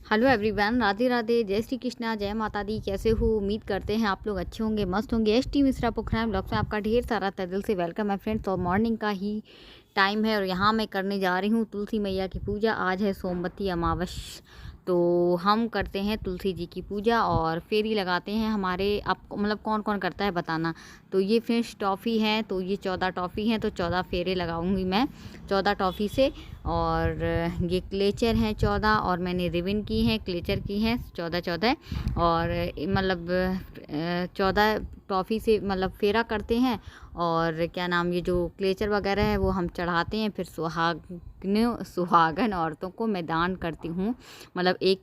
Hello everyone, Radhe Radhe, जय श्री कृष्णा, जय माता दी। कैसे हो? उम्मीद करते हैं आप लोग अच्छे होंगे, मस्त होंगे। एस.टी. मिश्रा पोखरान ब्लॉग्स में आपका ढेर सारा तहे दिल से वेलकम है फ्रेंड्स। तो मॉर्निंग का ही टाइम है और यहाँ मैं करने जा रही हूँ तुलसी मैया की पूजा। आज है सोमवती अमावस, तो हम करते हैं तुलसी जी की पूजा और फेरी लगाते हैं। हमारे आपको मतलब कौन कौन करता है बताना। तो ये फ्रेंड्स टॉफ़ी है, तो ये 14 टॉफ़ी हैं, तो 14 फेरे लगाऊंगी मैं 14 टॉफ़ी से। और ये क्लेचर हैं 14, और मैंने रिबन की हैं, क्लेचर की हैं 14 और मतलब 14 टॉफ़ी से मतलब फेरा करते हैं। और क्या नाम, ये जो क्लेचर वगैरह है वो हम चढ़ाते हैं। फिर सुहागन औरतों को मैं दान करती हूँ, मतलब एक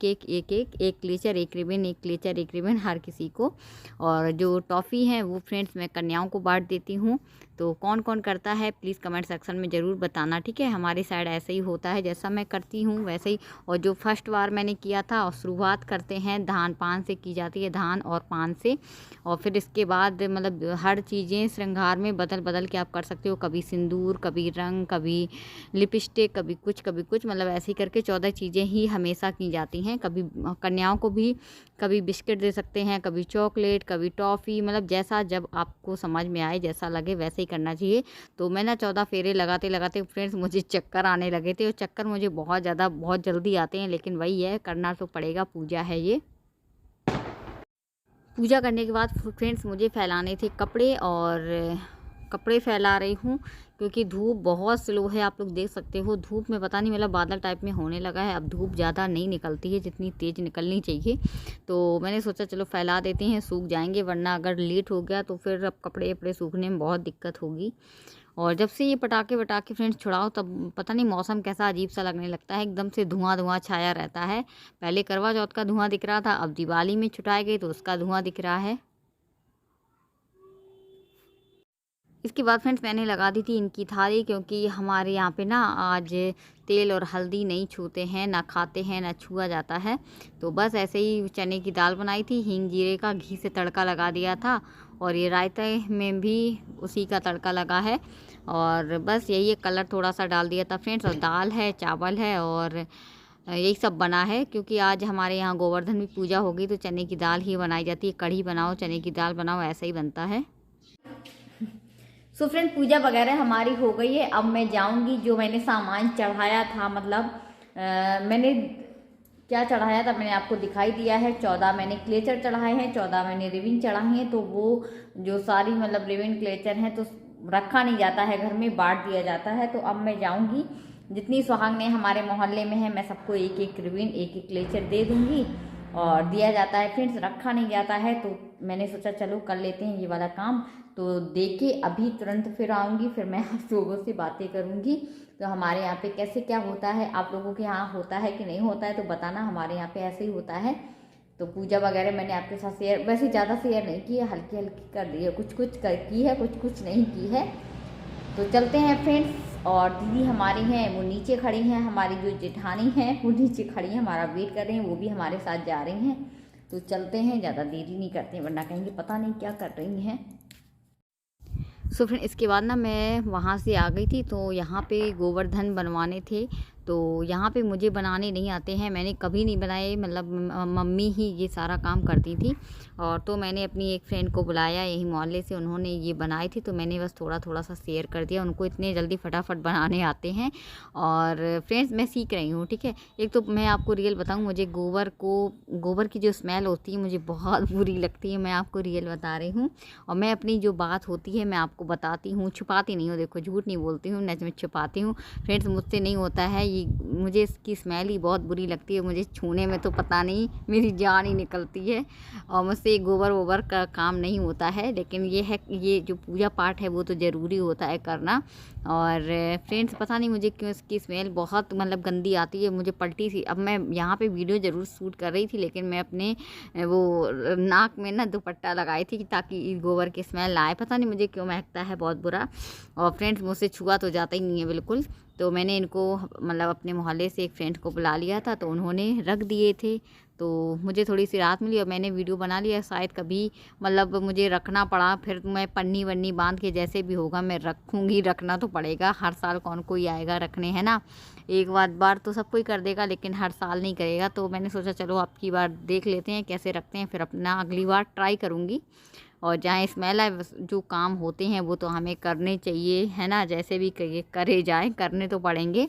क्लेचर एक रिबन, एक क्लेचर एक रिबन हर किसी को। और जो टॉफ़ी हैं वो फ्रेंड्स मैं कन्याओं को बांट देती हूँ। तो कौन कौन करता है प्लीज़ कमेंट सेक्शन में ज़रूर बताना, ठीक है। हमारी साइड ऐसे ही होता है, जैसा मैं करती हूँ वैसे ही। और जो फर्स्ट बार मैंने किया था, और शुरुआत करते हैं धान पान से की जाती है, धान और पान से। और फिर इसके बाद मतलब हर चीज़ें श्रृंगार में बदल बदल के आप कर सकते हो, कभी सिंदूर, कभी रंग, कभी लिपस्टिक, कभी कुछ मतलब ऐसे ही करके 14 चीज़ें ही हमेशा की जाती हैं। कभी कन्याओं को भी कभी बिस्किट दे सकते हैं, कभी चॉकलेट, कभी टॉफ़ी, मतलब जैसा जब आपको समझ में आए, जैसा लगे वैसे ही करना चाहिए। तो मैं ना 14 फेरे लगाते लगाते फ्रेंड्स मुझे चक्कर आने लगे थे, और चक्कर मुझे बहुत जल्दी आते हैं, लेकिन वही है, करना तो पड़ेगा, पूजा है ये। पूजा करने के बाद फ्रेंड्स मुझे फैलाने थे कपड़े, और कपड़े फैला रही हूँ क्योंकि धूप बहुत स्लो है। आप लोग देख सकते हो धूप में पता नहीं मतलब बादल टाइप में होने लगा है। अब धूप ज़्यादा नहीं निकलती है जितनी तेज़ निकलनी चाहिए, तो मैंने सोचा चलो फैला देते हैं, सूख जाएंगे, वरना अगर लेट हो गया तो फिर अब कपड़े वपड़े सूखने में बहुत दिक्कत होगी। और जब से ये पटाखे वटाखे फ्रेंड्स छुड़ाओ, तब पता नहीं मौसम कैसा अजीब सा लगने लगता है, एकदम से धुआं धुआं छाया रहता है। पहले करवा चौथ का धुआं दिख रहा था, अब दिवाली में छुटाए गए तो उसका धुआं दिख रहा है। इसके बाद फ्रेंड्स मैंने लगा दी थी इनकी थाली, क्योंकि हमारे यहाँ पे ना आज तेल और हल्दी नहीं छूते हैं, ना खाते हैं, ना छुआ जाता है। तो बस ऐसे ही चने की दाल बनाई थी, हींग जीरे का घी से तड़का लगा दिया था, और ये रायते में भी उसी का तड़का लगा है। और बस यही कलर थोड़ा सा डाल दिया था फ्रेंड्स, और दाल है, चावल है, और यही सब बना है। क्योंकि आज हमारे यहाँ गोवर्धन भी पूजा होगी, तो चने की दाल ही बनाई जाती है। कढ़ी बनाओ, चने की दाल बनाओ, ऐसा ही बनता है। सो फ्रेंड पूजा वगैरह हमारी हो गई है। अब मैं जाऊंगी, जो मैंने सामान चढ़ाया था, मतलब मैंने क्या चढ़ाया था मैंने आपको दिखाई दिया है। 14 मैंने क्लेचर चढ़ाए हैं, 14 मैंने रिबन चढ़ाए हैं। तो वो जो सारी मतलब रिबन क्लेचर हैं तो रखा नहीं जाता है, घर में बांट दिया जाता है। तो अब मैं जाऊंगी, जितनी सुहागनें हमारे मोहल्ले में है, मैं सबको एक एक रिबन एक एक क्लेचर दे दूंगी। और दिया जाता है फ्रेंड्स, रखा नहीं जाता है। तो मैंने सोचा चलो कर लेते हैं ये वाला काम। तो देखे अभी तुरंत फिर आऊँगी, फिर मैं आप लोगों से बातें करूँगी। तो हमारे यहाँ पे कैसे क्या होता है, आप लोगों के यहाँ होता है कि नहीं होता है तो बताना। हमारे यहाँ पे ऐसे ही होता है। तो पूजा वगैरह मैंने आपके साथ शेयर, वैसे ज़्यादा शेयर नहीं की है, हल्की हल्की कर दी है, कुछ कुछ की है, कुछ कुछ नहीं की है। तो चलते हैं फ्रेंड्स। और दीदी हमारी हैं वो नीचे खड़ी हैं, हमारी जो जेठानी हैं वो नीचे खड़ी हैं, हमारा वेट कर रही हैं, वो भी हमारे साथ जा रही हैं। तो चलते हैं, ज़्यादा देरी नहीं करते हैं, वरना कहेंगे पता नहीं क्या कर रही हैं। सो फ्रेंड इसके बाद ना मैं वहाँ से आ गई थी, तो यहाँ पे गोवर्धन बनवाने थे। तो यहाँ पे मुझे बनाने नहीं आते हैं, मैंने कभी नहीं बनाए, मतलब मम्मी ही ये सारा काम करती थी। और तो मैंने अपनी एक फ्रेंड को बुलाया यही मोहल्ले से, उन्होंने ये बनाई थी, तो मैंने बस थोड़ा थोड़ा सा शेयर कर दिया। उनको इतने जल्दी फटाफट बनाने आते हैं। और फ्रेंड्स मैं सीख रही हूँ, ठीक है। एक तो मैं आपको रियल बताऊँ, मुझे गोबर की जो स्मेल होती है मुझे बहुत बुरी लगती है, मैं आपको रियल बता रही हूँ। और मैं अपनी जो बात होती है मैं आपको बताती हूँ, छुपाती नहीं हूँ, देखो झूठ नहीं बोलती हूँ, न मैं छुपाती हूँ। फ्रेंड्स मुझसे नहीं होता है ये, मुझे इसकी स्मेल ही बहुत बुरी लगती है, मुझे छूने में तो पता नहीं मेरी जान ही निकलती है। और मुझसे गोबर वोबर का काम नहीं होता है, लेकिन ये है, ये जो पूजा पाठ है वो तो ज़रूरी होता है करना। और फ्रेंड्स पता नहीं मुझे क्यों इसकी स्मेल बहुत मतलब गंदी आती है, मुझे पलटी सी। अब मैं यहाँ पे वीडियो ज़रूर शूट कर रही थी, लेकिन मैं अपने वो नाक में ना दुपट्टा लगाई थी ताकि गोबर की स्मेल ना आए, पता नहीं मुझे क्यों महकता है बहुत बुरा। और फ्रेंड्स मुझसे छुआ तो जाता ही नहीं है बिल्कुल। तो मैंने इनको मतलब अपने मोहल्ले से एक फ्रेंड को बुला लिया था, तो उन्होंने रख दिए थे, तो मुझे थोड़ी सी राहत मिली और मैंने वीडियो बना लिया। शायद कभी मतलब मुझे रखना पड़ा, फिर मैं पन्नी वन्नी बांध के जैसे भी होगा मैं रखूँगी, रखना तो पड़ेगा। हर साल कौन कोई आएगा रखने, है ना। एक बार तो सब कोई कर देगा, लेकिन हर साल नहीं करेगा। तो मैंने सोचा चलो अब की बार देख लेते हैं कैसे रखते हैं, फिर अपना अगली बार ट्राई करूँगी। और जहाँ स्मेल है, जो काम होते हैं वो तो हमें करने चाहिए, है ना। जैसे भी करे जाए, करने तो पड़ेंगे।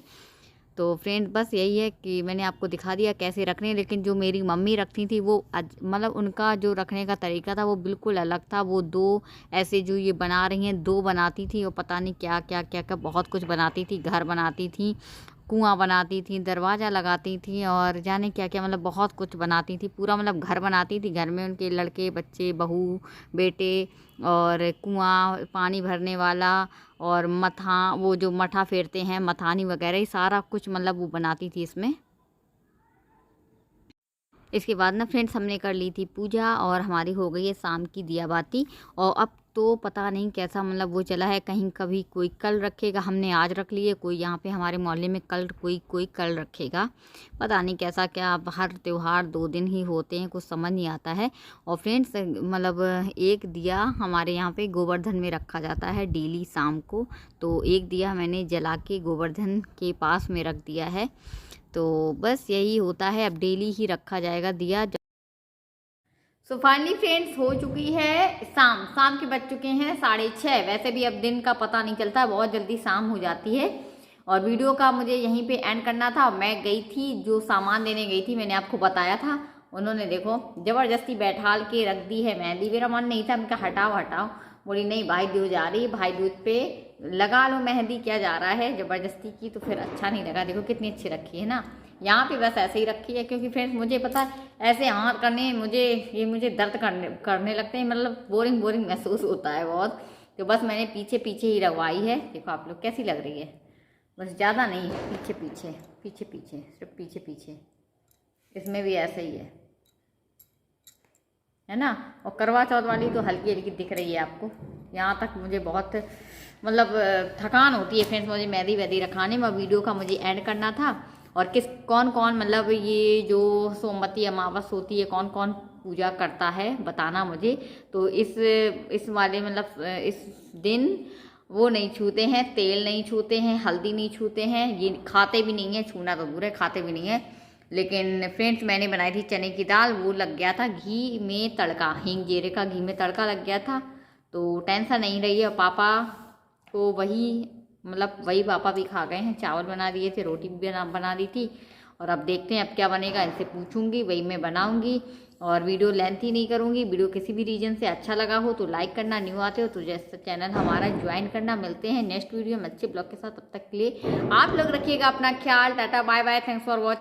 तो फ्रेंड बस यही है कि मैंने आपको दिखा दिया कैसे रखने। लेकिन जो मेरी मम्मी रखती थी वो मतलब उनका जो रखने का तरीका था वो बिल्कुल अलग था। वो 2 ऐसे जो ये बना रही हैं 2 बनाती थी, और पता नहीं क्या क्या क्या क्या बहुत कुछ बनाती थी। घर बनाती थी, कुआं बनाती थी, दरवाज़ा लगाती थी, और जाने क्या क्या मतलब बहुत कुछ बनाती थी। पूरा मतलब घर बनाती थी। घर में उनके लड़के बच्चे, बहू बेटे, और कुआं पानी भरने वाला, और वो जो मठा फेरते हैं, मथानी वगैरह, ये सारा कुछ मतलब वो बनाती थी इसमें। इसके बाद ना फ्रेंड्स हमने कर ली थी पूजा, और हमारी हो गई है शाम की दिया बाती। और अब तो पता नहीं कैसा मतलब वो चला है, कहीं कभी कोई कल रखेगा, हमने आज रख लिए, कोई यहाँ पे हमारे मोहल्ले में कल कोई कल रखेगा। पता नहीं कैसा क्या, अब हर त्यौहार 2 दिन ही होते हैं, कुछ समझ नहीं आता है। और फ्रेंड्स मतलब एक दिया हमारे यहाँ पे गोवर्धन में रखा जाता है डेली शाम को, तो एक दिया मैंने जला के गोवर्धन के पास में रख दिया है। तो बस यही होता है, अब डेली ही रखा जाएगा दिया। सो फाइनली फ्रेंड्स हो चुकी है शाम के बज चुके हैं 6:30। वैसे भी अब दिन का पता नहीं चलता, बहुत जल्दी शाम हो जाती है। और वीडियो का मुझे यहीं पे एंड करना था। मैं गई थी, जो सामान देने गई थी, मैंने आपको बताया था। उन्होंने देखो ज़बरदस्ती बैठाल के रख दी है मेहंदी। मेरा मन नहीं था, उनका हटाओ हटाओ, बोली नहीं भाई दूज आ रही, भाई दूज पे लगा लो मेहंदी, क्या जा रहा है ज़बरदस्ती की। तो फिर अच्छा नहीं लगा। देखो कितनी अच्छी रखी है ना, यहाँ पे बस ऐसे ही रखी है, क्योंकि फ्रेंड्स मुझे पता है ऐसे हाथ करने मुझे दर्द करने लगते हैं, मतलब बोरिंग महसूस होता है बहुत। तो बस मैंने पीछे पीछे ही लगवाई है। देखो आप लोग कैसी लग रही है, बस ज़्यादा नहीं, पीछे पीछे सिर्फ पीछे पीछे। इसमें भी ऐसे ही है ना। और करवा चौथ वाली तो हल्की हल्की दिख रही है आपको। यहाँ तक मुझे बहुत मतलब थकान होती है फ्रेंड्स मुझे मेहंदी वेहंदी रखाने में। वीडियो का मुझे एंड करना था। और कौन कौन मतलब ये जो सोमवती अमावस होती है, कौन कौन पूजा करता है बताना मुझे। तो इस वाले मतलब इस दिन वो नहीं छूते हैं, तेल नहीं छूते हैं, हल्दी नहीं छूते हैं, ये खाते भी नहीं है, छूना तो दूर है, खाते भी नहीं है। लेकिन फ्रेंड्स मैंने बनाई थी चने की दाल, वो लग गया था घी में तड़का, हींग जीरे का घी में तड़का लग गया था, तो टेंशन नहीं रही है। पापा को वही पापा भी खा गए हैं। चावल बना दिए थे, रोटी भी बना दी थी, और अब देखते हैं अब क्या बनेगा, इनसे पूछूंगी, वही मैं बनाऊंगी। और वीडियो लेंथी नहीं करूंगी। वीडियो किसी भी रीजन से अच्छा लगा हो तो लाइक करना, न्यू आते हो तो जैसे चैनल हमारा ज्वाइन करना। मिलते हैं नेक्स्ट वीडियो में अच्छे ब्लॉग के साथ, तब तक के लिए आप लोग रखिएगा अपना ख्याल। Tata bye bye, thanks for watching.